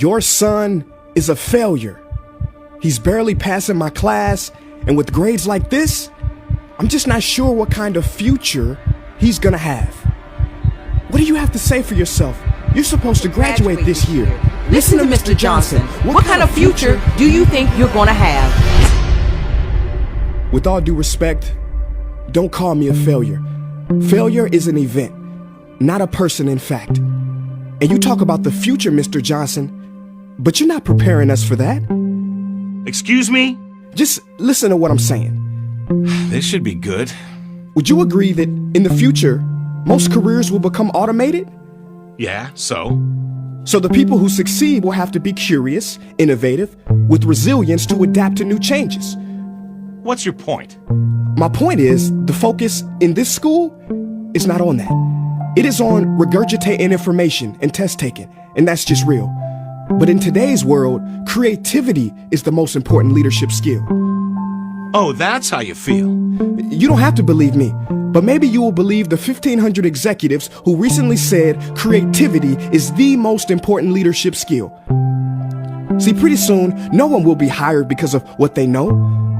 Your son is a failure. He's barely passing my class, and with grades like this, I'm just not sure what kind of future he's gonna have. What do you have to say for yourself? You're supposed to graduate this year. Listen to Mr. Johnson. What kind of future do you think you're gonna have? With all due respect, don't call me a failure. Failure is an event, not a person, in fact. And you talk about the future, Mr. Johnson, but you're not preparing us for that. Excuse me? Just listen to what I'm saying. This should be good. Would you agree that in the future, most careers will become automated? Yeah, so? So the people who succeed will have to be curious, innovative, with resilience to adapt to new changes. What's your point? My point is, the focus in this school is not on that. It is on regurgitating information and test taking, and that's just real. But in today's world, creativity is the most important leadership skill. Oh, that's how you feel. You don't have to believe me, but maybe you will believe the 1,500 executives who recently said creativity is the most important leadership skill. See, pretty soon, no one will be hired because of what they know.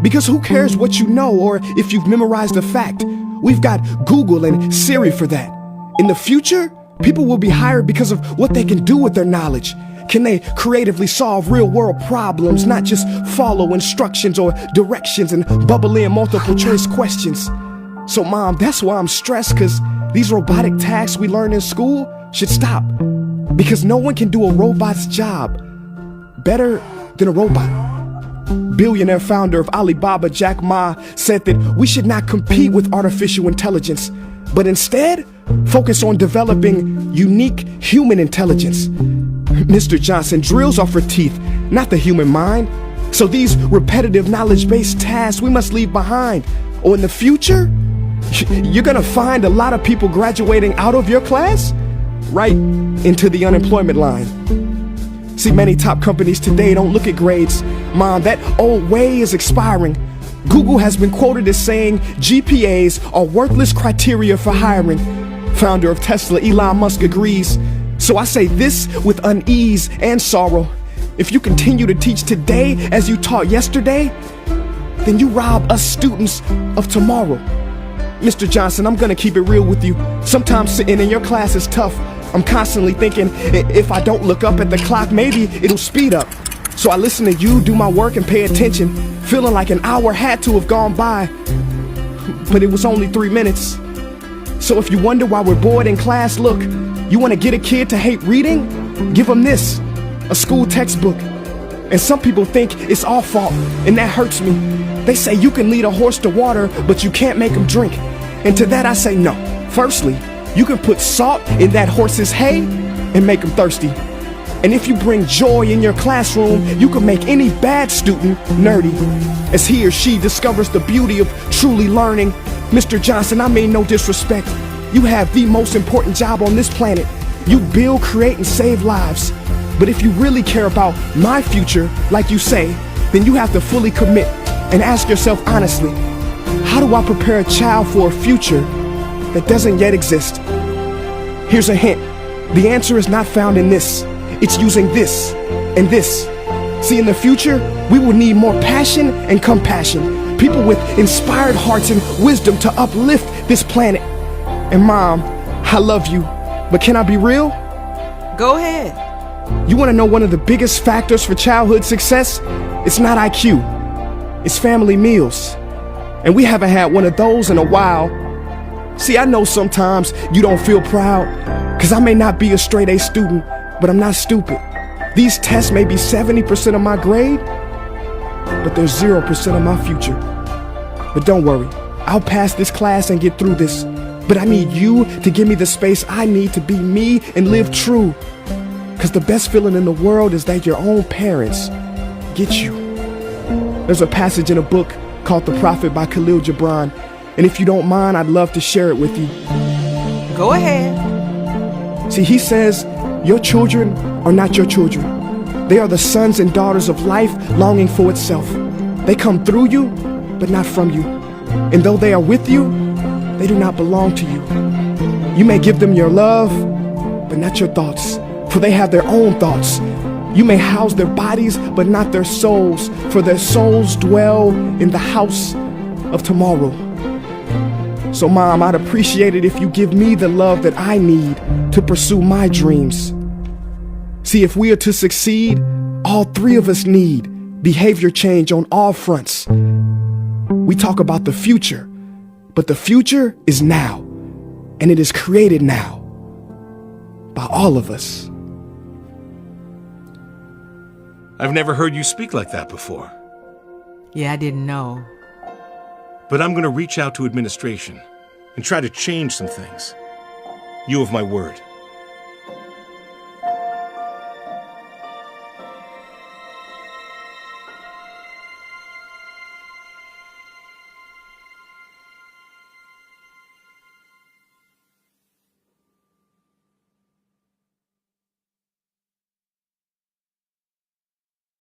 Because who cares what you know or if you've memorized a fact? We've got Google and Siri for that. In the future, people will be hired because of what they can do with their knowledge. Can they creatively solve real-world problems, not just follow instructions or directions and bubble in multiple choice questions? So, Mom, that's why I'm stressed, because these robotic tasks we learn in school should stop. Because no one can do a robot's job better than a robot. Billionaire founder of Alibaba, Jack Ma, said that we should not compete with artificial intelligence, but instead focus on developing unique human intelligence. Mr. Johnson, drills are for teeth, not the human mind. So these repetitive knowledge-based tasks we must leave behind. Or in the future, you're gonna find a lot of people graduating out of your class right into the unemployment line. See, many top companies today don't look at grades. Mom, that old way is expiring. Google has been quoted as saying GPAs are worthless criteria for hiring. Founder of Tesla, Elon Musk, agrees. So I say this with unease and sorrow. If you continue to teach today as you taught yesterday, then you rob us students of tomorrow. Mr. Johnson, I'm gonna keep it real with you. Sometimes sitting in your class is tough. I'm constantly thinking, if I don't look up at the clock, maybe it'll speed up. So I listen to you do my work and pay attention, feeling like an hour had to have gone by. But it was only 3 minutes. So if you wonder why we're bored in class, look, you want to get a kid to hate reading? Give them this, a school textbook. And some people think it's our fault, and that hurts me. They say you can lead a horse to water, but you can't make him drink. And to that I say no. Firstly, you can put salt in that horse's hay and make him thirsty. And if you bring joy in your classroom, you can make any bad student nerdy, as he or she discovers the beauty of truly learning. Mr. Johnson, I mean no disrespect. You have the most important job on this planet. You build, create, and save lives. But if you really care about my future, like you say, then you have to fully commit and ask yourself honestly, how do I prepare a child for a future that doesn't yet exist? Here's a hint. The answer is not found in this. It's using this and this. See, in the future, we will need more passion and compassion. People with inspired hearts and wisdom to uplift this planet. And Mom, I love you, but can I be real? Go ahead. You want to know one of the biggest factors for childhood success? It's not IQ. It's family meals. And we haven't had one of those in a while. See, I know sometimes you don't feel proud, because I may not be a straight A student, but I'm not stupid. These tests may be 70% of my grade, but they're 0% of my future. But don't worry, I'll pass this class and get through this. But I need you to give me the space I need to be me and live true. Because the best feeling in the world is that your own parents get you. There's a passage in a book called The Prophet by Khalil Gibran, and if you don't mind, I'd love to share it with you. Go ahead. See, he says, your children are not your children. They are the sons and daughters of life longing for itself. They come through you, but not from you. And though they are with you, they do not belong to you. You may give them your love, but not your thoughts, for they have their own thoughts. You may house their bodies, but not their souls, for their souls dwell in the house of tomorrow. So, Mom, I'd appreciate it if you give me the love that I need to pursue my dreams. See, if we are to succeed, all three of us need behavior change on all fronts. We talk about the future, but the future is now, and it is created now by all of us. I've never heard you speak like that before. Yeah, I didn't know. But I'm going to reach out to administration and try to change some things. You have my word.